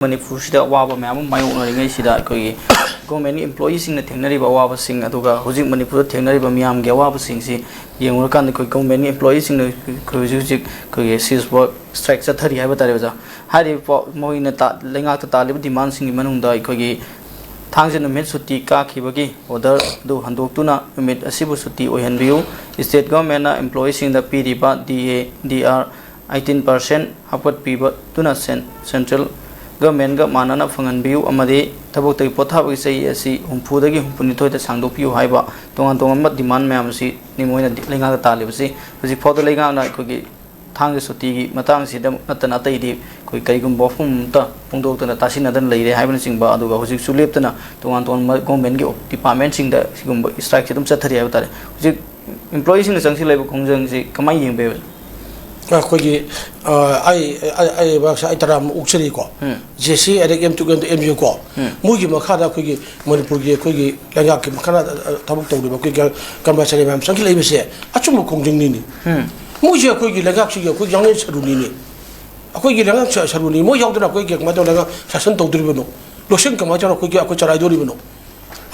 Manipur waba ma'am mayonaringai sida akhoi government employees sing na thengnariba waba sing aduga hojik Manipur thengnariba miyam ge waba sing si yengurakan akhoi government employees sing na hojik khoi seize work strike chathari haiba tare baja hari moina ta lenga ta talib demand sing manungda akhoi gi thangjen met suti ka khibagi order du handoktuna met asibu suti ohenbiu state government na employees sing da piriba dr 18% hapat piba tuna central government ga manana fangan biu amade tabok tai potha bagi sei asi humpu dagi humpuni thoi ta sangdok piu haiba tongan tongan mat demand ma'am si ni moina lenga ga talib si hoji photo lenga na kogi thang suti gi matang si dam natana tai di koi kai gum bofum ta pungdok ta tasin adan leire haibana singba aduga hoji sulep tana tongan tongan government gi department sing da sigum strike sidum chathari haiba tare hoji employees sing sangsi laiba khongjang si kamai yengbe 거기 아이 박사 이따람 옥천이 거 제시 에렉 M2건 MU 거 무기 뭐 하다 거기 머리불기 거기 내가 그 하나 다복도 우리 거기 감바차리 맘 상킬 레이베시 아주 뭐 공정리니 무지 거기 내가 지금 거기 양내 서루니니 거기 내가 서루니 뭐 형들 거기 맞아 내가 자선 도드리버노 로션 그 맞아 거기 아고 자라이도리버노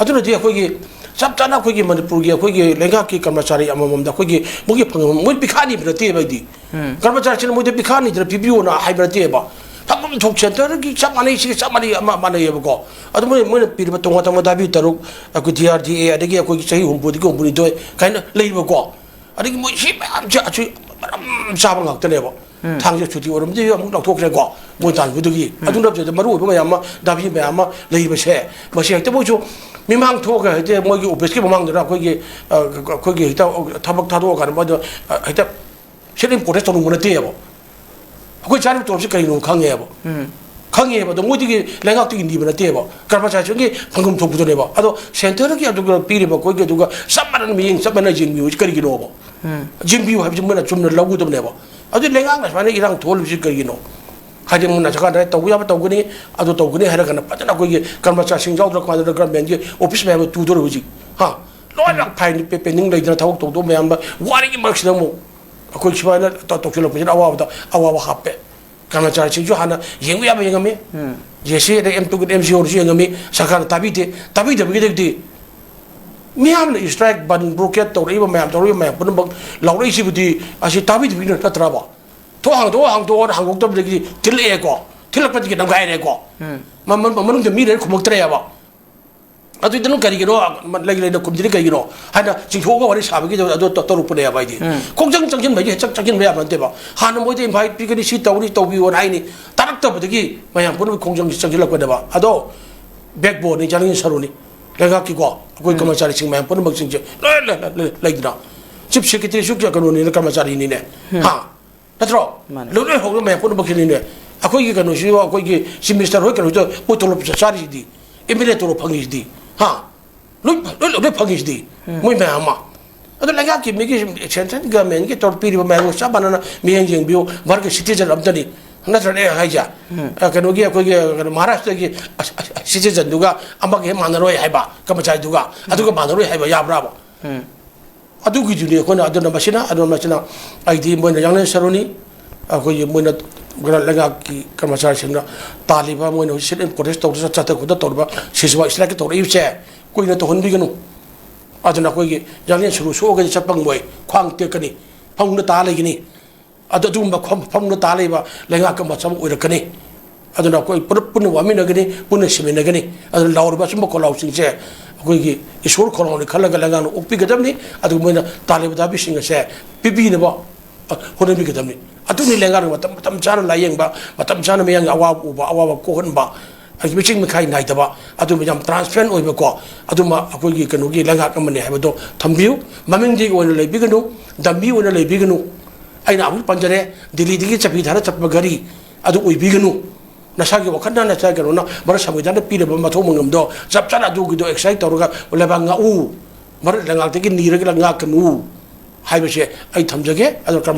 아들은 뒤에 거기 잡잖아 거기 머리불기 거기 내가 그 감바차리 아마맘다 거기 무기 방금 뭐 비카니 비르티 바이디 कर्मचारी मुझे बिखा नहीं जरा पिबियो ना hybrid है बा तब हम ठोक चलते हैं कि सब माने इसी सब माने ये बको अब मुझे पीर में तोंगा तोंगा दाबी तरुक कोई DRDA अदेगी कोई सही हुंपुदी को हुंपुदी तो कहीं ले बको अदेगी मुझे अच्छी साब ngakte ne ba thang je chuti orum de amuk lak thok re ko mo tan bu dugi adun rab je maru ba yam dabi ba yam lei ba she ma she te bo chu mimang thok ga je mo gi office ki mamang da ko gi ta thabak thado ga ma do ta 실은 보내서 오는 데요. 그 자리 또 없이 그리는 강해요. 강해요. 또 모두게 내가 또 인디브나 돼요. 그러면서 저기 방금 좀 부도내 봐. 아도 센터르기 아도 그 비리 봐. 거기 누가 3만 미행 3만 진 미우 그리기로 봐. 진 비우 하지 뭐나 좀 넣으려고 좀 내 봐. 아도 내가 안가서 이랑 돌을 그리기노. 하지 뭐나 잠깐 또 우야 또 그니 아도 또 그니 하라가나 빠져나 거기 그러면서 신경들 관들 그런 면지 오피스 매면 두 돌을 오지. 하. 너랑 파이니 빼는 거 있잖아. 다국도 매한 봐. 와리기 막시다 뭐 कोई छिपाना तो kilo पे आवा हापे करना चाहे चीज़ जो है ना यंग भी आप यंग में जैसे M2 के MC और यंग में सरकार तभी जब ये देखती मैं हम ले स्ट्राइक बन ब्रोकेट तो रही मैं पुनः बग लाउड इसी बुद्धि ऐसी तभी जब इन्हें तत्रा बा तो हंग तो देखी तिल एक को तिलक पति के नंगाए रे को मन जब मीरे खुमकते रहे बा अदु इतनो करिगिरो लगे कुमजिरी करिगिरो हाना चिंथोगा वारी साबगी अदु तरुपने या बाइदि कोंजंग चंगिन बाइदि चकिन बया बनते बा हाना मोइदे इनवाइट पिगनि सी तौरी तौबी वन हाइनि तारक तबदगी मयाम पुन कोंजंग चंगिन लकने बा अदो बैकबोन नि जानिन सरुनि लगा की को कोई कर्मचारी सिंग मयाम पुन मक्सिंग लाइदना चिप सेक्रेटरी सुक जकनो नि कर्मचारी नि ने हा नत्रो लोले होग मयाम पुन मक्सिंग नि ने अखोई की कनो सी अखोई की सिमिस्टर होय कनो तो पोतोलो चारी दी इमिलेटरो फंगिस दी हाँ लोग फंगिस दी मुझे मैं आमा अगर लगा कि मेरी सेंट्रल गवर्नमेंट के तौर पर मैं वो सब बनाना मियाँ जिंग बियो बाहर के सिटीजन अब तनी ना चले है जा कनो की कोई महाराष्ट्र की सिटीजन दुगा अम्मा के मानरों है बा कर्मचारी दुगा अदुगा मानरों है बा याब राबा अदुगी जुनी कोई ना अदुना आई मोइना यांगने सरोनी कोई मोइना गला लगा कि कर्मचारी सिंह तालिबा मोइना सिट प्रोटेस्ट तौर चाहते खुद तौर सिसवा इसलिए तौर इसे कोई ना तो हनबीगनु अदुना कोई यांगने शुरू सोगे चपंग मोय ख्वांग तेकनी फंग तालेगिनी अदुम फंग तालेबा लगा का मचम उरकनी अदुना कोई पुन वामिनगनी पुन सिमिनगनी अदुन लाउरबा सुम को लाउसिंग कोई ईश्वर खोलोनी खलगा लगा ओपीगदमनी अदु मोइना तालिबा दाबी सिंह से पिबीनबा होनबीगदमनी अतुनी लेंगा मतम चाना लायेंबा मतम चाना मेयंग अवा कोहनबा मिचिंग मखाई नाइदबा अदुम याम ट्रांसपेरेंट ओइबको अदुमा अखोगी कनुगी लेंगा कमने हैबदो थंबियु ममिंग दी ओन लेबिगनु दंबी ओन लेबिगनु आइना अबु पंजरे दिल्ली दिगी चपी धारा चप गरी अदु ओइबिगनु नसागी वखना नसा गरोना मर संविधान पीरब मथो मंगमदो चप चाना दुगिदो एक्साइट तौरगा लेबांगा उ मर लेंगा तगी नीरग लंगा कनु हाइबसे आई थमजगे अदु कर्म